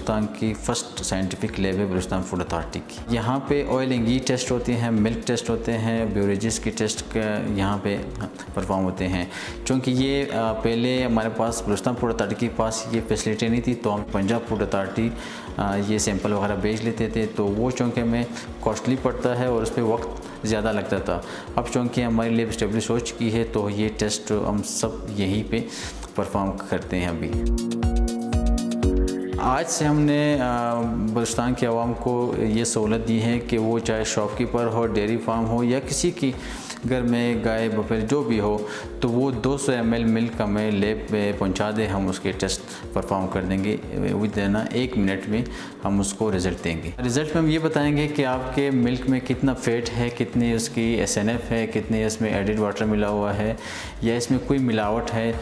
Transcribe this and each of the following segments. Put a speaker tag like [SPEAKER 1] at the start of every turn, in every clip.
[SPEAKER 1] बलूचिस्तान की first scientific lab है Balochistan food authority की। यहाँ पे ऑयल एंड घी टेस्ट होते हैं, मिल्क टेस्ट होते हैं, बेवरेजेस के टेस्ट यहाँ पे परफॉर्म होते हैं। क्योंकि ये पहले हमारे पास बलूचिस्तान फूड अथॉरिटी के पास ये फैसिलिटी नहीं थी, तो हम पंजाब फूड अथॉरिटी ये सैंपल वगैरह भेज लेते थे, तो वो चूँकि हमें कॉस्टली पड़ता है और उस पर वक्त ज़्यादा लगता था। अब चूँकि हमारी लैब इस्टेब्लिश हो चुकी है, तो ये टेस्ट हम सब यहीं पे परफॉर्म करते हैं। अभी आज से हमने बलूचिस्तान के अवाम को ये सहूलत दी है कि वो चाहे शॉपकीपर हो, डेयरी फार्म हो या किसी की घर में गाय बकरी जो भी हो, तो वो 200 ml मिल्क हमें लैब पे पहुंचा दे, हम उसके टेस्ट परफॉर्म कर देंगे। विद देना 1 मिनट में हम उसको रिज़ल्ट देंगे। रिज़ल्ट में हम ये बताएंगे कि आपके मिल्क में कितना फ़ैट है, कितनी उसकी SNF है, कितने इसमें एडिड वाटर मिला हुआ है या इसमें कोई मिलावट है।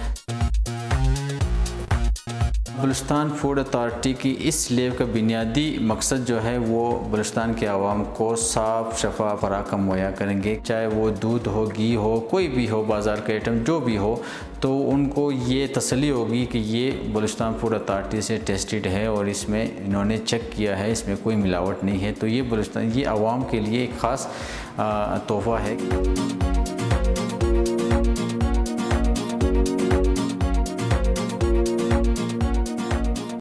[SPEAKER 1] बलूचिस्तान फूड अथॉरिटी की इस लैब का बुनियादी मकसद जो है वो बलूचिस्तान के आवाम को साफ़ शफा फराहम मुहैया करेंगे। चाहे वो दूध हो, घी हो, कोई भी हो, बाज़ार का आइटम जो भी हो, तो उनको ये तसल्ली होगी कि ये बलूचिस्तान फूड अथॉरिटी से टेस्टेड है और इसमें इन्होंने चेक किया है, इसमें कोई मिलावट नहीं है। तो ये बलूचिस्तान, ये आवाम के लिए एक ख़ास तोहफ़ा है।